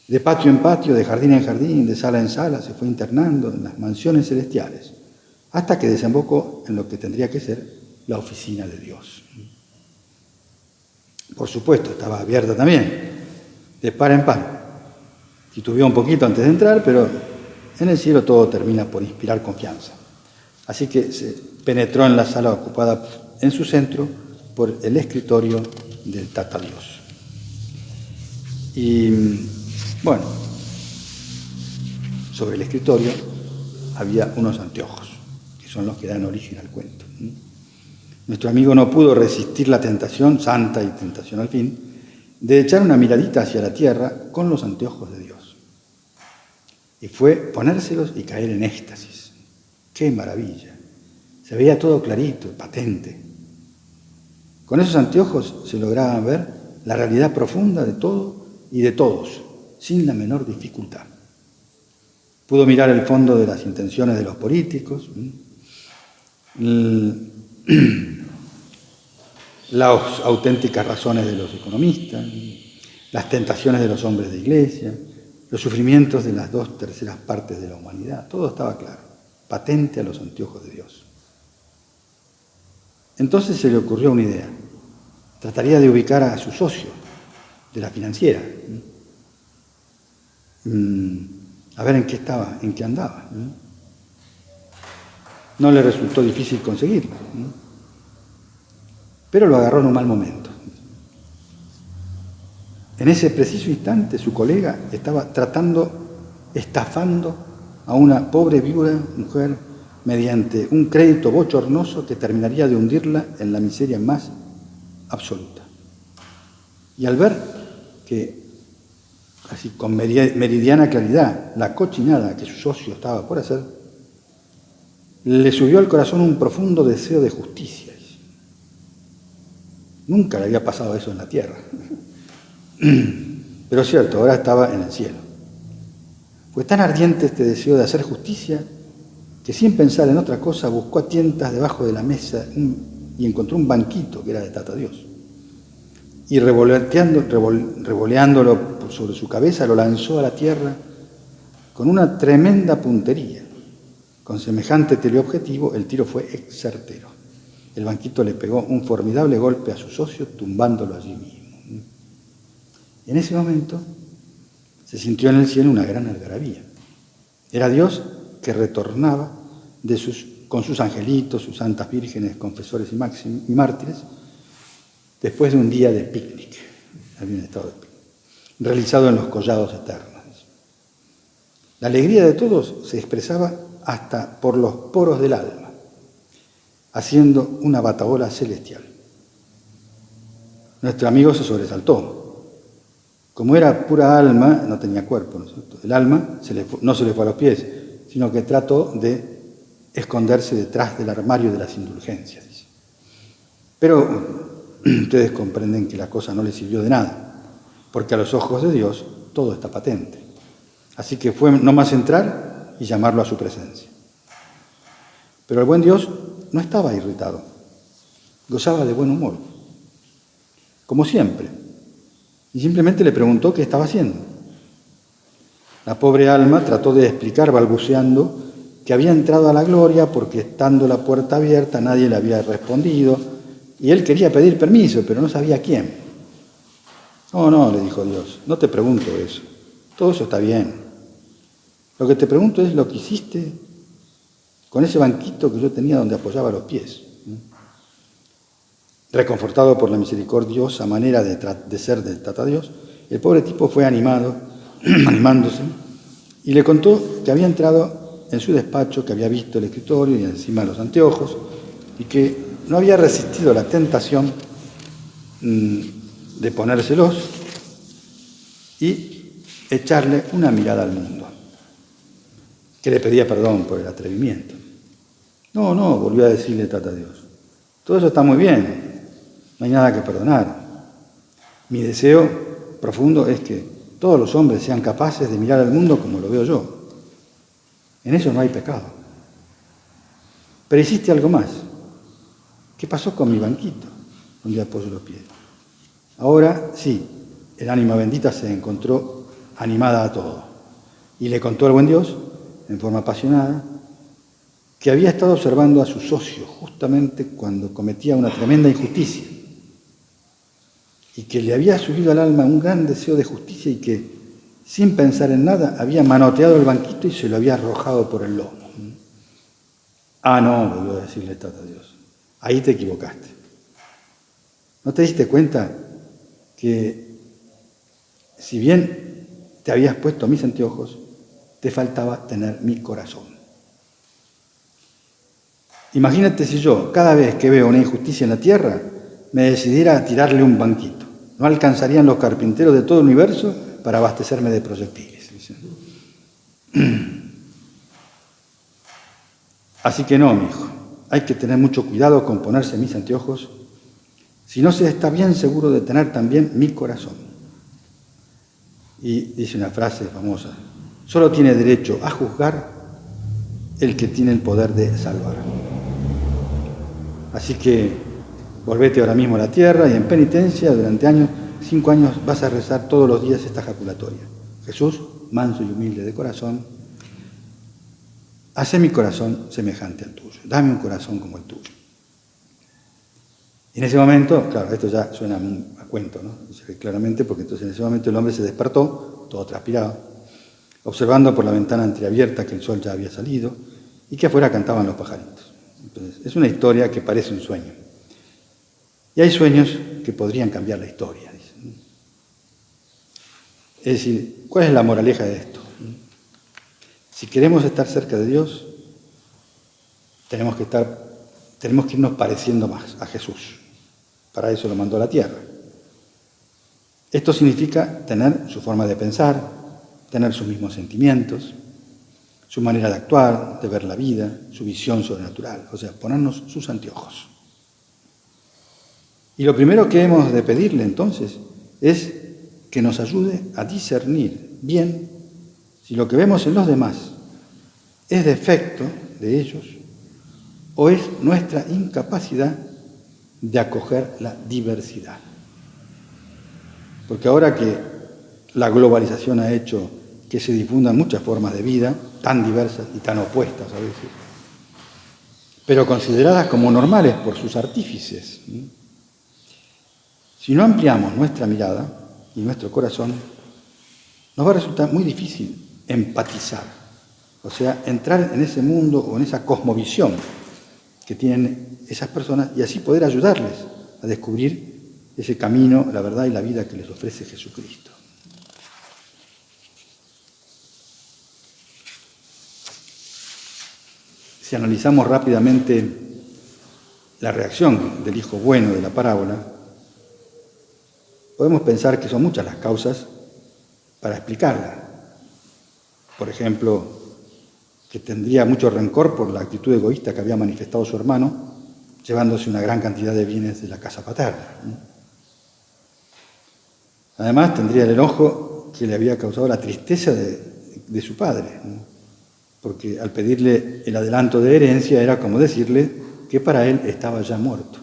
De patio en patio, de jardín en jardín, de sala en sala, se fue internando en las mansiones celestiales, hasta que desembocó en lo que tendría que ser la oficina de Dios. Por supuesto, estaba abierta también, de par en par. Titubeó un poquito antes de entrar, pero en el cielo todo termina por inspirar confianza. Así que se penetró en la sala ocupada en su centro por el escritorio del Tata Dios. Y bueno, sobre el escritorio había unos anteojos, que son los que dan origen al cuento. Nuestro amigo no pudo resistir la tentación, santa y tentación al fin, de echar una miradita hacia la tierra con los anteojos de Dios. Y fue ponérselos y caer en éxtasis. ¡Qué maravilla! Se veía todo clarito, patente. Con esos anteojos se lograba ver la realidad profunda de todo y de todos, sin la menor dificultad. Pudo mirar el fondo de las intenciones de los políticos, las auténticas razones de los economistas, las tentaciones de los hombres de iglesia, los sufrimientos de las 2/3 partes de la humanidad. Todo estaba claro, patente a los anteojos de Dios. Entonces se le ocurrió una idea. Trataría de ubicar a su socio de la financiera, a ver en qué estaba, en qué andaba. No le resultó difícil conseguirlo, pero lo agarró en un mal momento. En ese preciso instante su colega estaba estafando a una pobre viuda mujer mediante un crédito bochornoso que terminaría de hundirla en la miseria más absoluta. Y al ver que, así con meridiana claridad, la cochinada que su socio estaba por hacer, le subió al corazón un profundo deseo de justicia. Nunca le había pasado eso en la tierra. Pero es cierto, ahora estaba en el cielo. Fue tan ardiente este deseo de hacer justicia que sin pensar en otra cosa buscó a tientas debajo de la mesa y encontró un banquito que era de Tata Dios. Y revoleándolo sobre su cabeza lo lanzó a la tierra con una tremenda puntería. Con semejante teleobjetivo el tiro fue certero. El banquito le pegó un formidable golpe a su socio, tumbándolo allí mismo. En ese momento se sintió en el cielo una gran algarabía. Era Dios que retornaba con sus angelitos, sus santas vírgenes, confesores y mártires, después de un día de picnic, había un estado de picnic, realizado en los collados eternos. La alegría de todos se expresaba hasta por los poros del alma, haciendo una batahola celestial. Nuestro amigo se sobresaltó. Como era pura alma, no tenía cuerpo, ¿no es cierto? El alma no se le fue a los pies, sino que trató de esconderse detrás del armario de las indulgencias. Dice. Pero ustedes comprenden que la cosa no le sirvió de nada, porque a los ojos de Dios todo está patente. Así que fue nomás entrar y llamarlo a su presencia. Pero el buen Dios no estaba irritado, gozaba de buen humor, como siempre, y simplemente le preguntó qué estaba haciendo. La pobre alma trató de explicar balbuceando que había entrado a la gloria porque estando la puerta abierta nadie le había respondido y él quería pedir permiso, pero no sabía quién. No, le dijo Dios, no te pregunto eso, todo eso está bien. Lo que te pregunto es lo que hiciste con ese banquito que yo tenía donde apoyaba los pies. Reconfortado por la misericordiosa manera de ser del Tata Dios, el pobre tipo fue animándose, y le contó que había entrado en su despacho, que había visto el escritorio y encima los anteojos, y que no había resistido la tentación de ponérselos y echarle una mirada al mundo, que le pedía perdón por el atrevimiento. No, volvió a decirle Tata Dios, todo eso está muy bien, no hay nada que perdonar. Mi deseo profundo es que todos los hombres sean capaces de mirar al mundo como lo veo yo. En eso no hay pecado. Pero hiciste algo más. ¿Qué pasó con mi banquito donde apoyo los pies? Ahora sí, el ánima bendita se encontró animada a todo. Y le contó al buen Dios, en forma apasionada, que había estado observando a su socio justamente cuando cometía una tremenda injusticia y que le había subido al alma un gran deseo de justicia y que, sin pensar en nada, había manoteado el banquito y se lo había arrojado por el lomo. No, volvió a decirle Tata Dios, ahí te equivocaste. ¿No te diste cuenta que si bien te habías puesto mis anteojos, te faltaba tener mi corazón. Imagínate si yo, cada vez que veo una injusticia en la tierra, me decidiera a tirarle un banquito. No alcanzarían los carpinteros de todo el universo para abastecerme de proyectiles. Así que no, mi hijo, hay que tener mucho cuidado con ponerse mis anteojos, si no se está bien seguro de tener también mi corazón. Y dice una frase famosa: solo tiene derecho a juzgar el que tiene el poder de salvar. Así que volvete ahora mismo a la tierra y en penitencia durante 5 años vas a rezar todos los días esta jaculatoria. Jesús, manso y humilde de corazón, hace mi corazón semejante al tuyo. Dame un corazón como el tuyo. Y en ese momento, claro, esto ya suena a cuento, ¿no? Claramente, porque entonces en ese momento el hombre se despertó, todo transpirado, observando por la ventana entreabierta que el sol ya había salido y que afuera cantaban los pajaritos. Entonces, es una historia que parece un sueño. Y hay sueños que podrían cambiar la historia, dicen. Es decir, ¿cuál es la moraleja de esto? Si queremos estar cerca de Dios, tenemos que irnos pareciendo más a Jesús. Para eso lo mandó a la tierra. Esto significa tener su forma de pensar, tener sus mismos sentimientos, su manera de actuar, de ver la vida, su visión sobrenatural, o sea, ponernos sus anteojos. Y lo primero que hemos de pedirle entonces es que nos ayude a discernir bien si lo que vemos en los demás es defecto de ellos o es nuestra incapacidad de acoger la diversidad. Porque ahora que la globalización ha hecho que se difundan muchas formas de vida, tan diversas y tan opuestas a veces, pero consideradas como normales por sus artífices, si no ampliamos nuestra mirada y nuestro corazón, nos va a resultar muy difícil empatizar, o sea, entrar en ese mundo o en esa cosmovisión que tienen esas personas y así poder ayudarles a descubrir ese camino, la verdad y la vida que les ofrece Jesucristo. Si analizamos rápidamente la reacción del hijo bueno de la parábola, podemos pensar que son muchas las causas para explicarla. Por ejemplo, que tendría mucho rencor por la actitud egoísta que había manifestado su hermano, llevándose una gran cantidad de bienes de la casa paterna. Además, tendría el enojo que le había causado la tristeza de su padre, porque al pedirle el adelanto de herencia era como decirle que para él estaba ya muerto.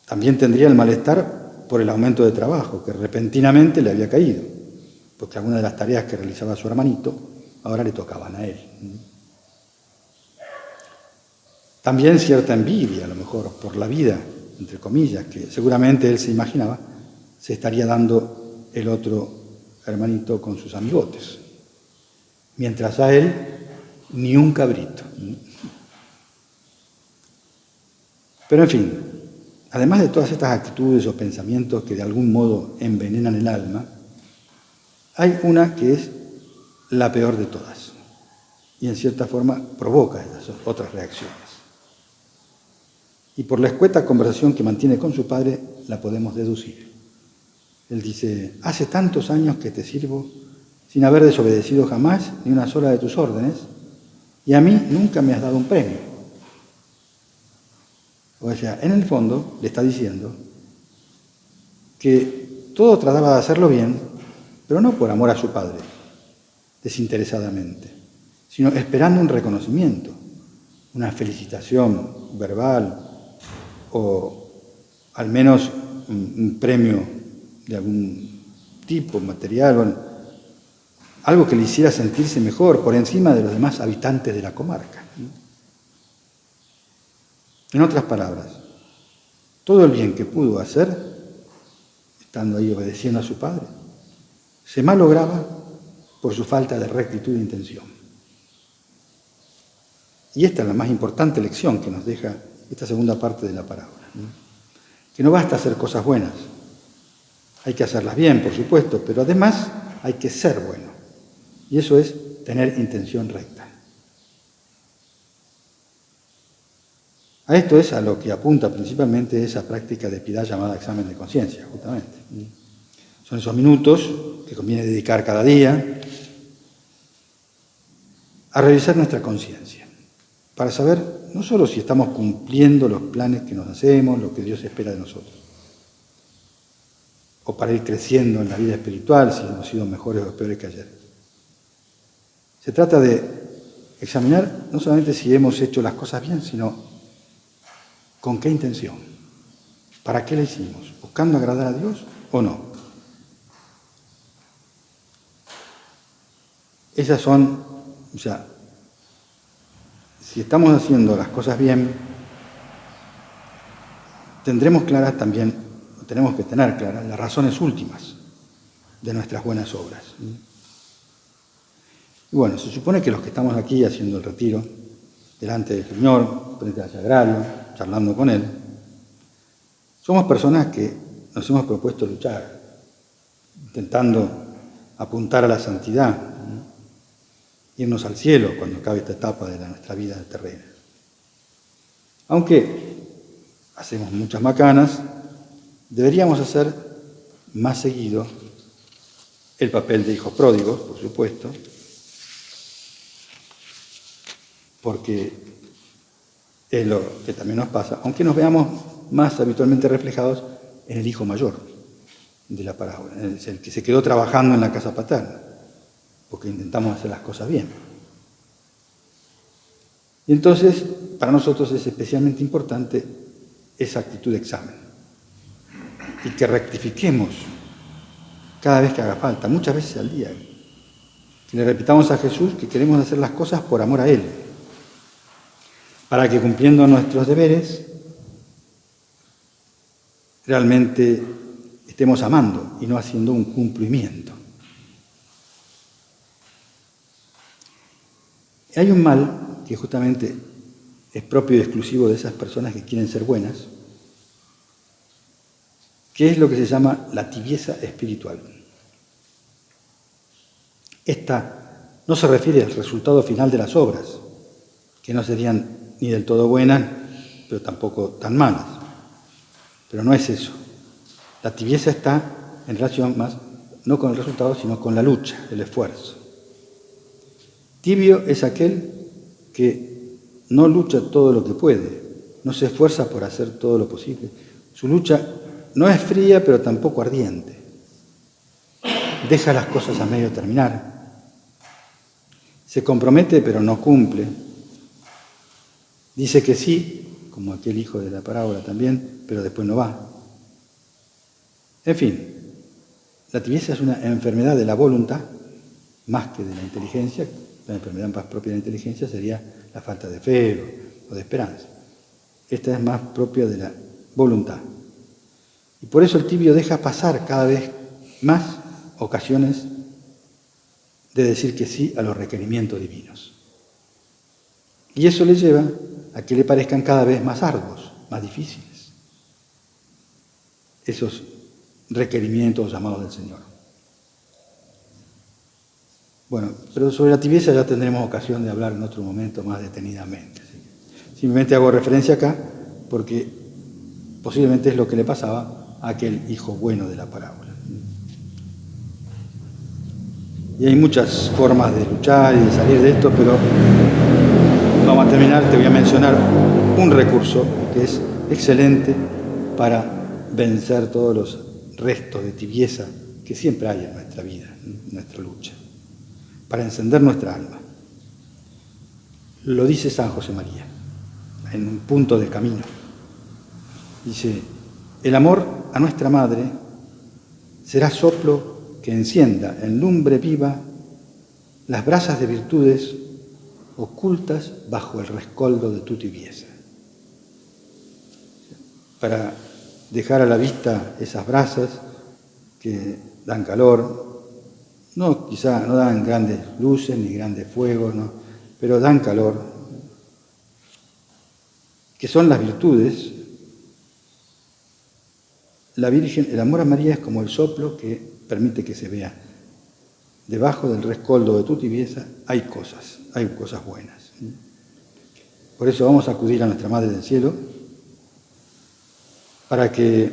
También tendría el malestar por el aumento de trabajo que repentinamente le había caído, porque algunas de las tareas que realizaba su hermanito ahora le tocaban a él. También cierta envidia, a lo mejor, por la vida, entre comillas, que seguramente él se imaginaba, se estaría dando el otro hermanito con sus amigotes, mientras a él ni un cabrito. Pero en fin, además de todas estas actitudes o pensamientos que de algún modo envenenan el alma, hay una que es la peor de todas y en cierta forma provoca esas otras reacciones. Y por la escueta conversación que mantiene con su padre la podemos deducir. Él dice: hace tantos años que te sirvo sin haber desobedecido jamás ni una sola de tus órdenes y a mí nunca me has dado un premio. O sea, en el fondo le está diciendo que todo trataba de hacerlo bien, pero no por amor a su padre, desinteresadamente, sino esperando un reconocimiento, una felicitación verbal o al menos un premio de algún tipo, material, algo que le hiciera sentirse mejor por encima de los demás habitantes de la comarca. En otras palabras, todo el bien que pudo hacer, estando ahí obedeciendo a su padre, se malograba por su falta de rectitud de intención. Y esta es la más importante lección que nos deja esta segunda parte de la parábola, ¿no? Que no basta hacer cosas buenas, Hay que hacerlas bien, por supuesto, pero además hay que ser bueno. Y eso es tener intención recta. A esto es a lo que apunta principalmente esa práctica de piedad llamada examen de conciencia, justamente. Son esos minutos que conviene dedicar cada día a revisar nuestra conciencia, para saber no solo si estamos cumpliendo los planes que nos hacemos, lo que Dios espera de nosotros, o para ir creciendo en la vida espiritual, si hemos sido mejores o peores que ayer. Se trata de examinar no solamente si hemos hecho las cosas bien, sino con qué intención, para qué la hicimos, buscando agradar a Dios o no. Esas son, o sea, si estamos haciendo las cosas bien, tendremos claras también, tenemos que tener claras las razones últimas de nuestras buenas obras. Y bueno, se supone que los que estamos aquí haciendo el retiro, delante del Señor, frente al Sagrario, charlando con Él, somos personas que nos hemos propuesto luchar, intentando apuntar a la santidad, irnos al cielo cuando acabe esta etapa de nuestra vida terrena. Aunque hacemos muchas macanas, deberíamos hacer más seguido el papel de hijos pródigos, por supuesto, porque es lo que también nos pasa, aunque nos veamos más habitualmente reflejados en el hijo mayor de la parábola, el que se quedó trabajando en la casa paterna, porque intentamos hacer las cosas bien. Y entonces, para nosotros es especialmente importante esa actitud de examen, y que rectifiquemos cada vez que haga falta, muchas veces al día, que le repitamos a Jesús que queremos hacer las cosas por amor a Él, para que cumpliendo nuestros deberes realmente estemos amando y no haciendo un cumplimiento. Y hay un mal que justamente es propio y exclusivo de esas personas que quieren ser buenas, que es lo que se llama la tibieza espiritual. Esta no se refiere al resultado final de las obras, que no serían ni del todo buenas, pero tampoco tan malas. Pero no es eso. La tibieza está en relación más, no con el resultado, sino con la lucha, el esfuerzo. Tibio es aquel que no lucha todo lo que puede, no se esfuerza por hacer todo lo posible. Su lucha no es fría, pero tampoco ardiente. Deja las cosas a medio terminar. Se compromete, pero no cumple. Dice que sí, como aquel hijo de la parábola también, pero después no va. En fin, la tibieza es una enfermedad de la voluntad, más que de la inteligencia. La enfermedad más propia de la inteligencia sería la falta de fe o de esperanza. Esta es más propia de la voluntad. Y por eso el tibio deja pasar cada vez más ocasiones de decir que sí a los requerimientos divinos. Y eso le lleva a que le parezcan cada vez más arduos, más difíciles, esos requerimientos llamados del Señor. Bueno, pero sobre la tibieza ya tendremos ocasión de hablar en otro momento más detenidamente. Simplemente hago referencia acá porque posiblemente es lo que le pasaba a aquel hijo bueno de la parábola. Y hay muchas formas de luchar y de salir de esto, pero vamos a terminar, te voy a mencionar un recurso que es excelente para vencer todos los restos de tibieza que siempre hay en nuestra vida, en nuestra lucha, para encender nuestra alma. Lo dice San José María, en un punto del camino. Dice, el amor a nuestra Madre será soplo que encienda en lumbre viva las brasas de virtudes ocultas bajo el rescoldo de tu tibieza. Para dejar a la vista esas brasas que dan calor, quizá no dan grandes luces ni grandes fuegos, pero dan calor, que son las virtudes, la Virgen, el amor a María es como el soplo que permite que se vea. Debajo del rescoldo de tu tibieza hay cosas buenas. Por eso vamos a acudir a nuestra Madre del Cielo, para que,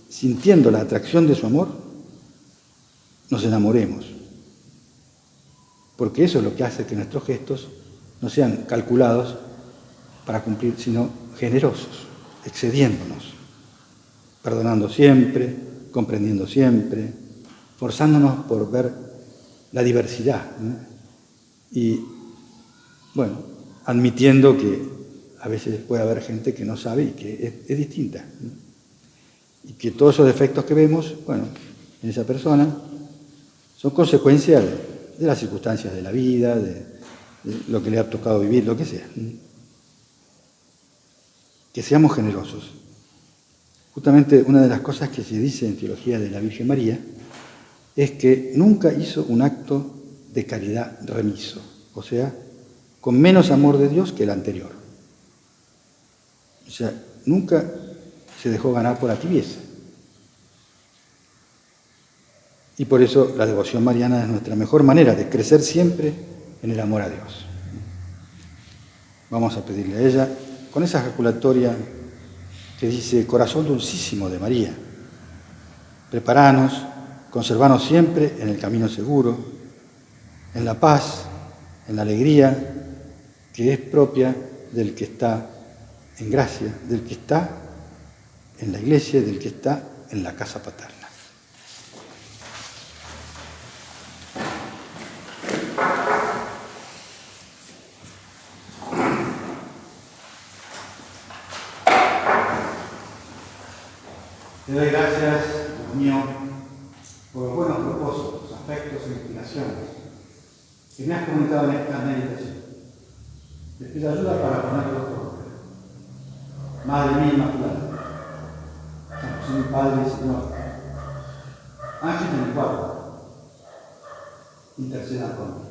sintiendo la atracción de su amor, nos enamoremos. Porque eso es lo que hace que nuestros gestos no sean calculados para cumplir, sino generosos, excediéndonos, perdonando siempre, comprendiendo siempre, forzándonos por ver la diversidad, ¿no? Y, bueno, admitiendo que a veces puede haber gente que no sabe y que es distinta, ¿no? Y que todos esos defectos que vemos, bueno, en esa persona, son consecuencia de las circunstancias de la vida, de lo que le ha tocado vivir, lo que sea. Que seamos generosos. Justamente una de las cosas que se dice en teología de la Virgen María es que nunca hizo un acto de caridad remiso, o sea, con menos amor de Dios que el anterior. O sea, nunca se dejó ganar por la tibieza. Y por eso la devoción mariana es nuestra mejor manera de crecer siempre en el amor a Dios. Vamos a pedirle a ella, con esa ejaculatoria que dice, corazón dulcísimo de María, preparanos, conservanos siempre en el camino seguro, en la paz, en la alegría que es propia del que está en gracia, del que está en la iglesia, del que está en la casa paterna. Te doy gracias, Dios mío, por los buenos propósitos, afectos e inspiraciones que me has comunicado en esta meditación. Te pido ayuda para ponerlos por obra. Madre mía Inmaculada, San José mi Padre y Señor, Ángel de mi guarda, intercedan por mí.